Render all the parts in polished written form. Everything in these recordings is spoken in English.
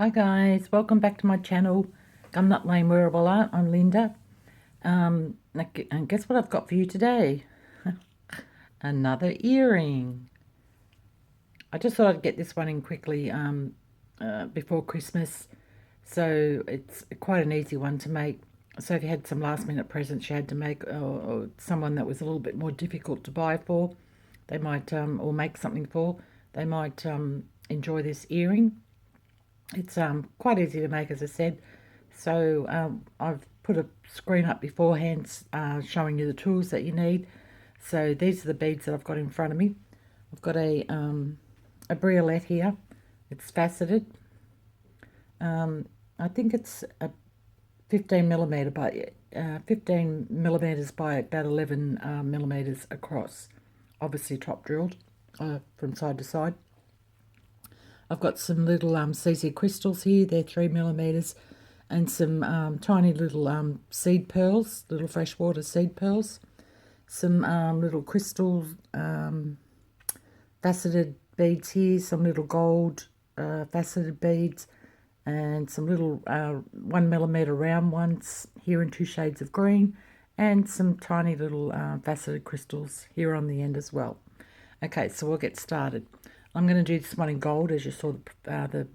Hi guys, welcome back to my channel, Gumnut Lane Wearable Art. I'm Linda. And guess what I've got for you today? Another earring. I just thought I'd get this one in quickly before Christmas. So it's quite an easy one to make. So if you had some last minute presents you had to make, or someone that was a little bit more difficult to buy for, they might, or make something for, they might enjoy this earring. It's quite easy to make, as I said. So I've put a screen up beforehand showing you the tools that you need. So these are the beads that I've got in front of me. I've got a briolette here. It's faceted. I think it's a 15 millimeter by 15 millimeters by about 11 millimeters across. Obviously top drilled from side to side. I've got some little CZ crystals here, they're 3 millimeters, and some tiny little seed pearls, little freshwater seed pearls, some little crystal faceted beads here, some little gold faceted beads, and some little 1 millimeter round ones here in 2 shades of green, and some tiny little faceted crystals here on the end as well. Okay, so we'll get started. I'm going to do this one in gold, as you saw the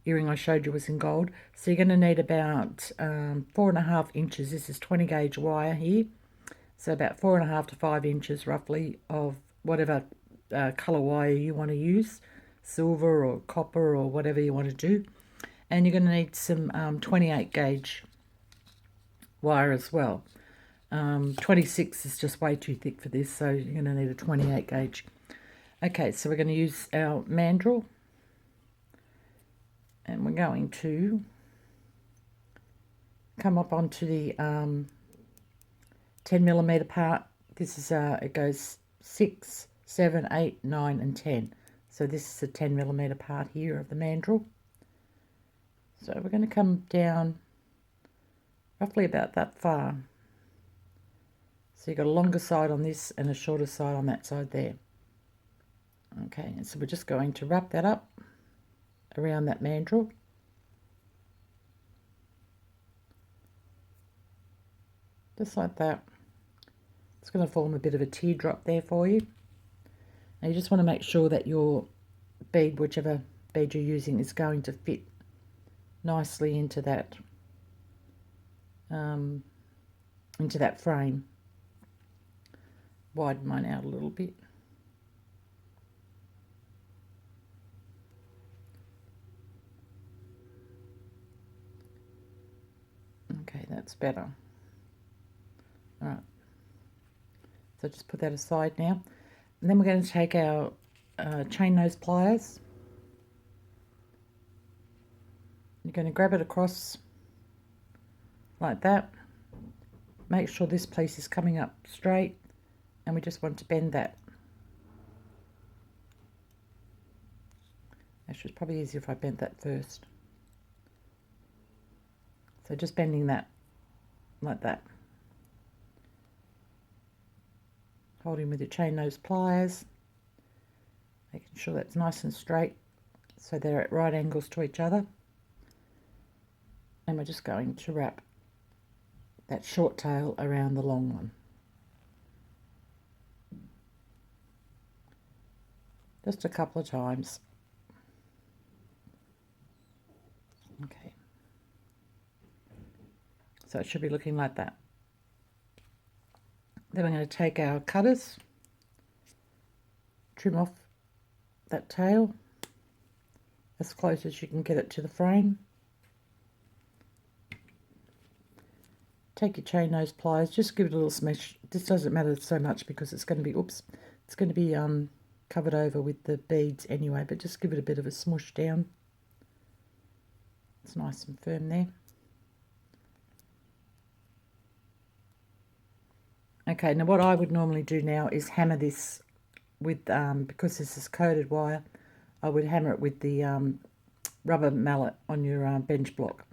earring I showed you was in gold. So you're going to need about 4.5 inches. This is 20 gauge wire here. So about 4.5 to 5 inches roughly of whatever colour wire you want to use. Silver or copper or whatever you want to do. And you're going to need some 28 gauge wire as well. 26 is just way too thick for this, so you're going to need a 28 gauge. Okay, so we're going to use our mandrel, and we're going to come up onto the 10 millimeter part. This is it goes 6, 7, 8, 9 and 10. So this is the 10 millimeter part here of the mandrel. So we're going to come down roughly about that far. So you've got a longer side on this and a shorter side on that side there. Okay, and so we're just going to wrap that up around that mandrel. Just like that. It's going to form a bit of a teardrop there for you. Now you just want to make sure that your bead, whichever bead you're using, is going to fit nicely into that frame. Widen mine out a little bit. Okay, that's better. All right. So just put that aside now. And then we're going to take our chain nose pliers. You're going to grab it across like that. Make sure this piece is coming up straight. And we just want to bend that. Actually, it's probably easier if I bent that first. So just bending that like that. Holding with your chain nose pliers. Making sure that's nice and straight so they're at right angles to each other. And we're just going to wrap that short tail around the long one. Just a couple of times. Okay. So it should be looking like that. Then we're going to take our cutters, trim off that tail as close as you can get it to the frame. Take your chain nose pliers, just give it a little smash. This doesn't matter so much because it's going to be, it's going to be covered over with the beads anyway, but just give it a bit of a smush down. It's nice and firm there. Okay, now what I would normally do now is hammer this with, because this is coated wire, I would hammer it with the rubber mallet on your bench block.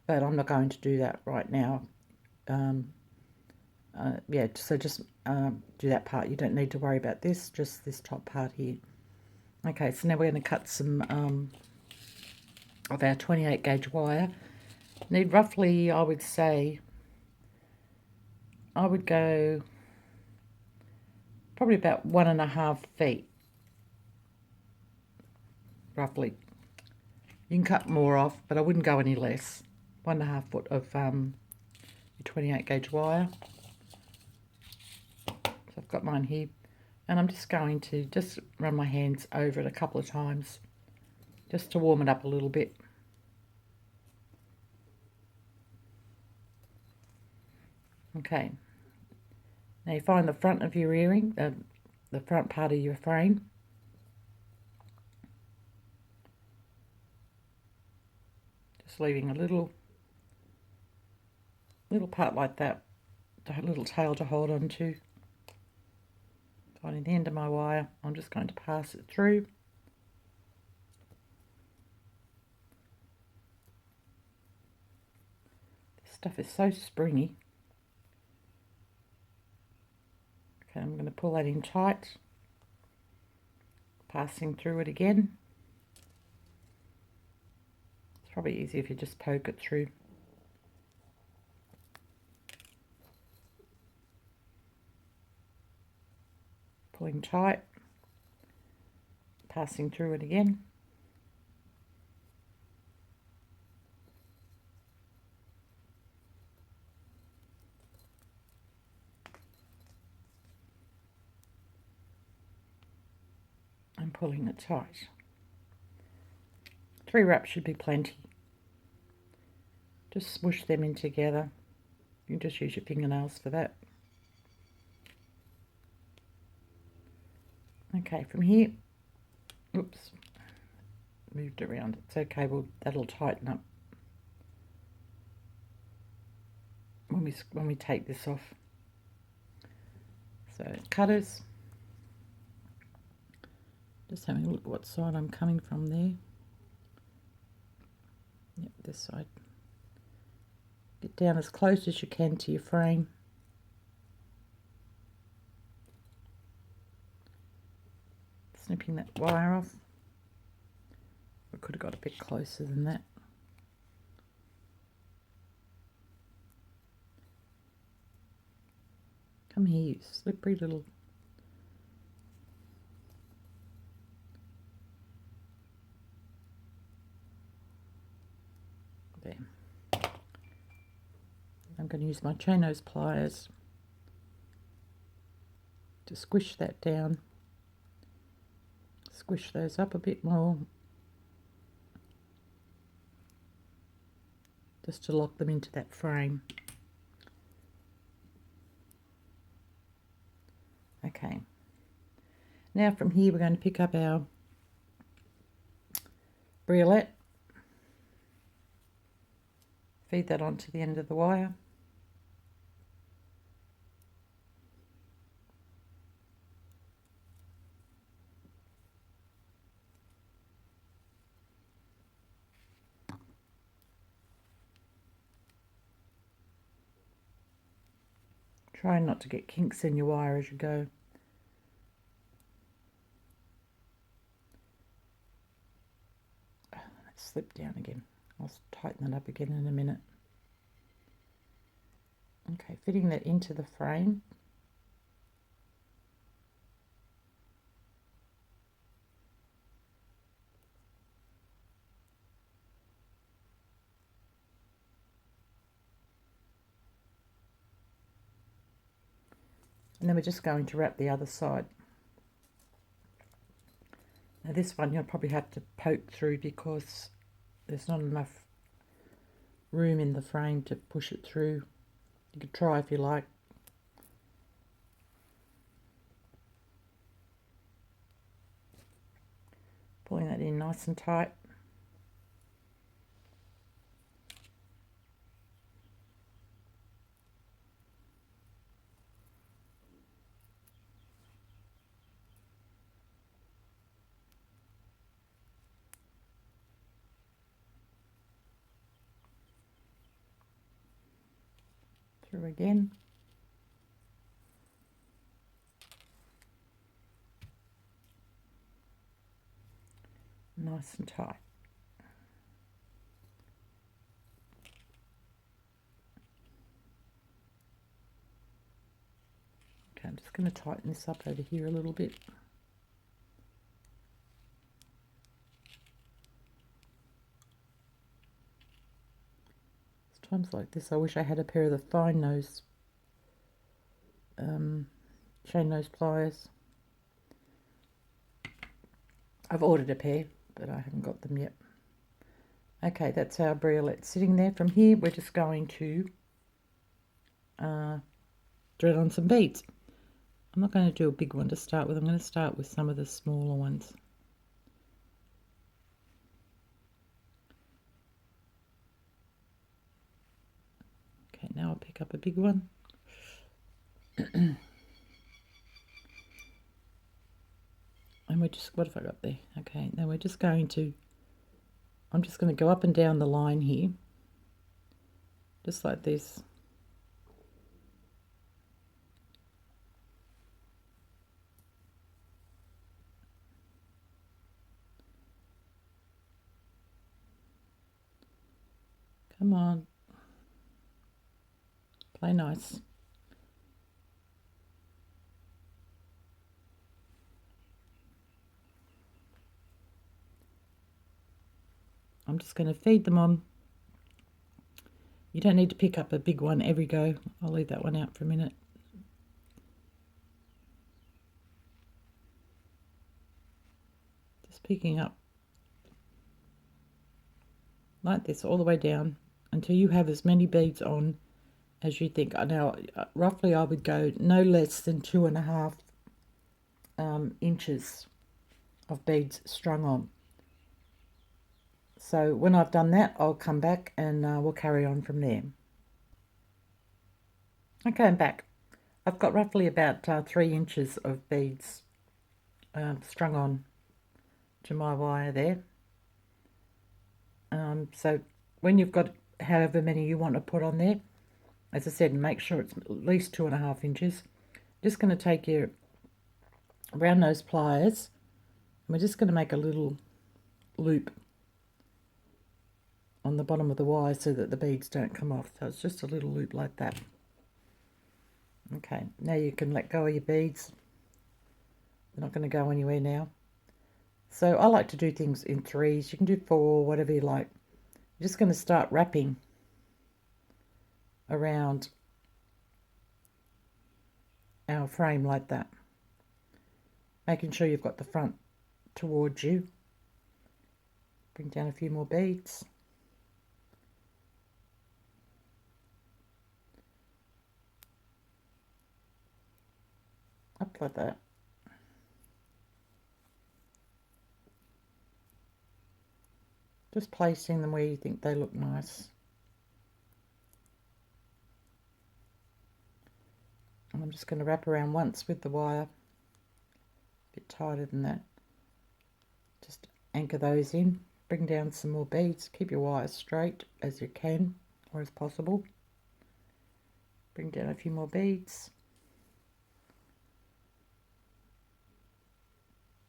But I'm not going to do that right now. Yeah, so just do that part. You don't need to worry about this, just this top part here. Okay, so now we're going to cut some of our 28 gauge wire. Need roughly, I would say, I would go probably about 1.5 feet, roughly. You can cut more off, but I wouldn't go any less. 1.5 foot of your 28 gauge wire. So I've got mine here, and I'm just going to just run my hands over it a couple of times, just to warm it up a little bit. Okay, now you find the front of your earring, the front part of your frame. Just leaving a little part like that, a little tail to hold on to. Finding the end of my wire, I'm just going to pass it through. This stuff is so springy. Okay, I'm going to pull that in tight, passing through it again. It's probably easier if you just poke it through. Pulling tight, passing through it again. And pulling it tight. 3 wraps should be plenty. Just smoosh them in together. You can just use your fingernails for that. Okay, from here, oops, moved around. It's okay, that'll tighten up when we take this off. So cutters, just having a look what side I'm coming from there. Yep, this side. Get down as close as you can to your frame. Snipping that wire off. I could have got a bit closer than that. Come here, you slippery little... There. I'm going to use my chain nose pliers to squish that down. Squish those up a bit more, just to lock them into that frame. Okay, now from here we're going to pick up our briolette, feed that onto the end of the wire. Try not to get kinks in your wire as you go. Let's slip down again. I'll tighten that up again in a minute. Okay, fitting that into the frame. And then we're just going to wrap the other side. Now this one you'll probably have to poke through because there's not enough room in the frame to push it through. You could try if you like. Pulling that in nice and tight. Through again. Nice and tight. just going to tighten this up over here a little bit. It's times like this I wish I had a pair of the fine nose chain nose pliers. I've ordered a pair, but I haven't got them yet. Okay, that's our briolette sitting there. From here, we're just going to thread on some beads. I'm not going to do a big one to start with. I'm going to start with some of the smaller ones. Okay, now I'll pick up a big one. And we're just, what have I got there? Okay, now we're just going to, I'm just going to go up and down the line here, just like this. Come on, play nice. I'm just going to feed them on. You don't need to pick up a big one every go. I'll leave that one out for a minute. Just picking up like this all the way down until you have as many beads on as you think. Now, roughly I would go no less than 2.5 inches of beads strung on. So when I've done that, I'll come back and we'll carry on from there. Okay, I'm back. I've got roughly about 3 inches of beads strung on to my wire there. So when you've got however many you want to put on there, as I said, make sure it's at least 2.5 inches. Just going to take your round nose pliers and we're just going to make a little loop on the bottom of the wire so that the beads don't come off. So it's just a little loop like that. Okay, now you can let go of your beads. They're not going to go anywhere now. So I like to do things in 3s. You can do 4, whatever you like. You're just going to start wrapping around our frame like that, making sure you've got the front towards you. Bring down a few more beads. Up like that. Just placing them where you think they look nice. And I'm just going to wrap around once with the wire, a bit tighter than that. Just anchor those in, bring down some more beads, keep your wire straight as you can or as possible. Bring down a few more beads.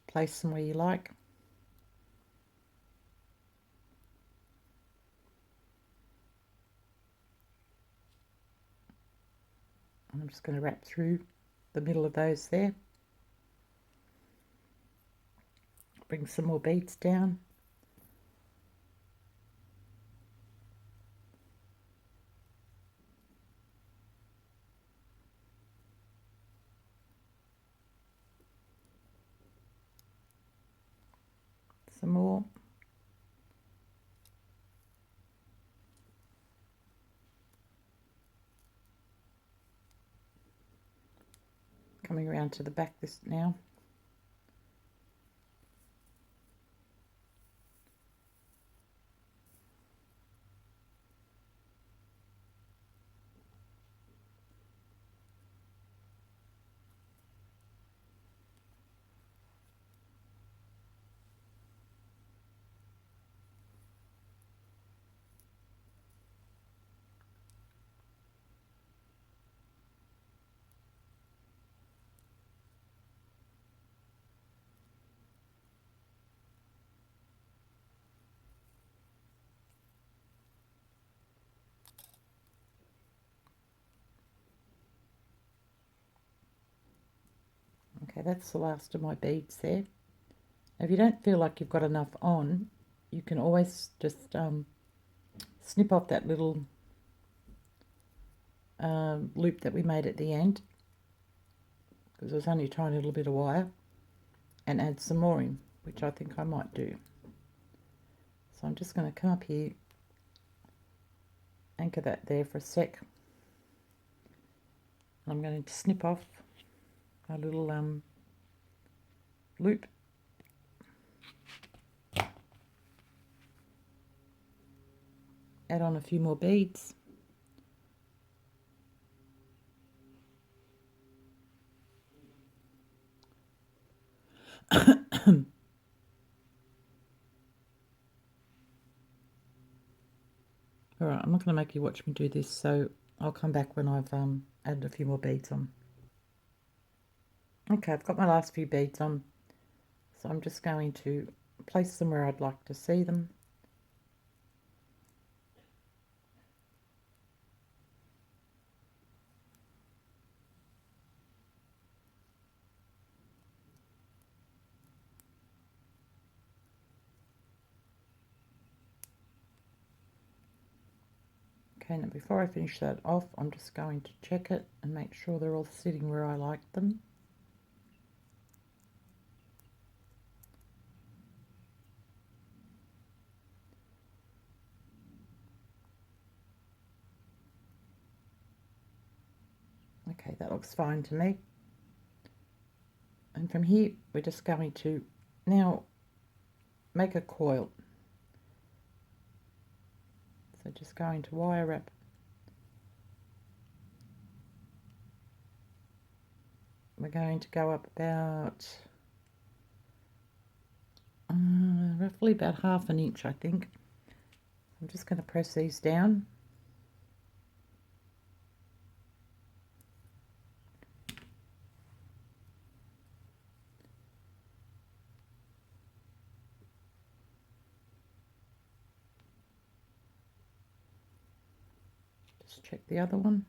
Place them where you like. And I'm just going to wrap through the middle of those there. Bring some more beads down. Some more. Coming around to the back this now. Okay, that's the last of my beads there. If you don't feel like you've got enough on, you can always just snip off that little loop that we made at the end, because there's only a tiny little bit of wire, and add some more in, which I think I might do. So I'm just going to come up here, anchor that there for a sec. I'm going to snip off a little loop. Add on a few more beads. Alright, I'm not going to make you watch me do this, so I'll come back when I've added a few more beads on. Okay, I've got my last few beads on, so I'm just going to place them where I'd like to see them. Okay, now before I finish that off, I'm just going to check it and make sure they're all sitting where I like them. Okay, that looks fine to me. And from here, we're just going to now make a coil. So just going to wire wrap. We're going to go up about roughly about ½ an inch, I think. I'm just going to press these down. Just check the other one.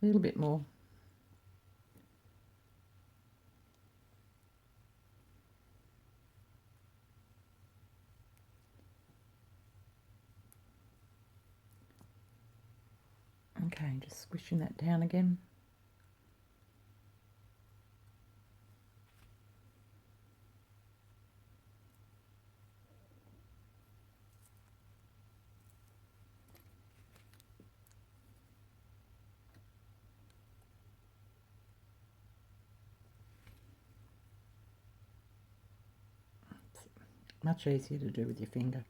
A little bit more. Okay, just squishing that down again. It's much easier to do with your finger.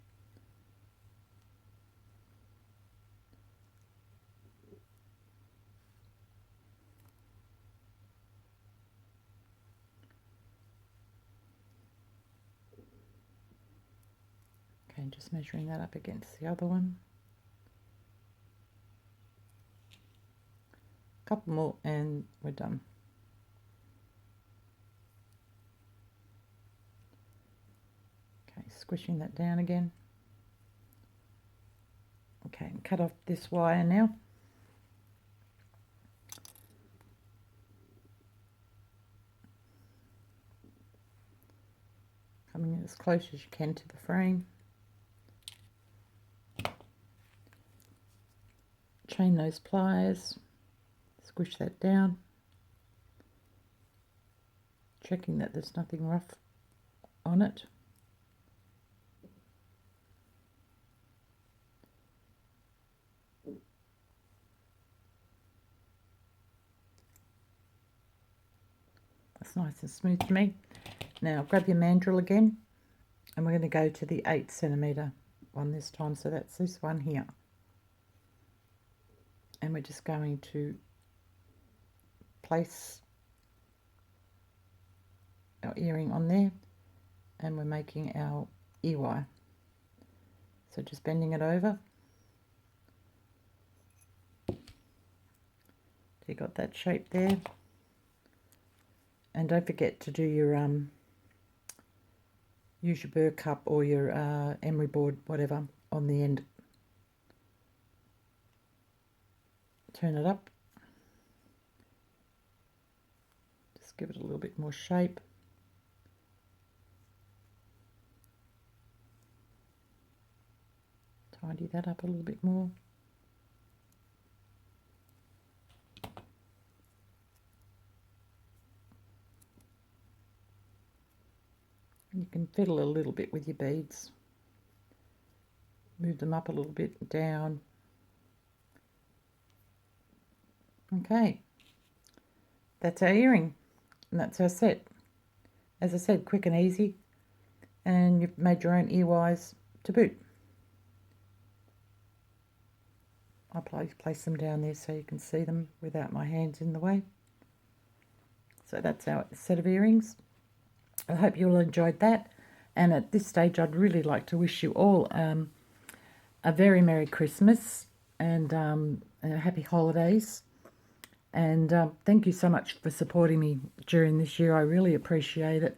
Okay, just measuring that up against the other one. A couple more and we're done. Okay, squishing that down again. Okay, and cut off this wire now. Coming in as close as you can to the frame. Chain those pliers, squish that down, checking that there's nothing rough on it. That's nice and smooth to me. Now grab your mandrel again, and we're going to go to the 8cm one this time, so that's this one here. And we're just going to place our earring on there, and we're making our ear wire. So just bending it over. So you got that shape there. And don't forget to do your use your burr cup or your emery board, whatever, on the end. turn it up. Just give it a little bit more shape. Tidy that up a little bit more. You can fiddle a little bit with your beads. Move them up a little bit, down. Okay, that's our earring, and that's our set. As I said, quick and easy, and you've made your own earwires to boot. I'll place them down there so you can see them without my hands in the way. So that's our set of earrings. I hope you all enjoyed that, and at this stage I'd really like to wish you all a very Merry Christmas and happy holidays, and thank you so much for supporting me during this year. I really appreciate it.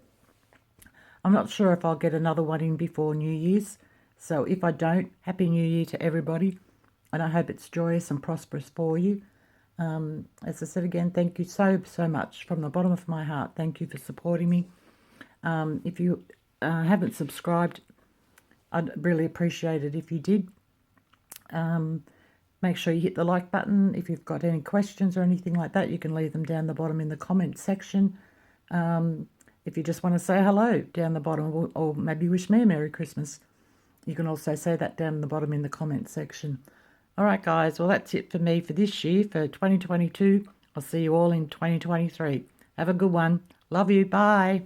I'm not sure if I'll get another one in before New Year's, so if I don't, Happy New Year to everybody, and I hope it's joyous and prosperous for you. As I said again, thank you so much from the bottom of my heart. Thank you for supporting me. If you haven't subscribed, I'd really appreciate it if you did. Make sure you hit the like button. If you've got any questions or anything like that, you can leave them down the bottom in the comment section. If you just want to say hello down the bottom, or maybe wish me a Merry Christmas, you can also say that down the bottom in the comment section. All right, guys, well, that's it for me for this year, for 2022. I'll see you all in 2023. Have a good one. Love you. Bye.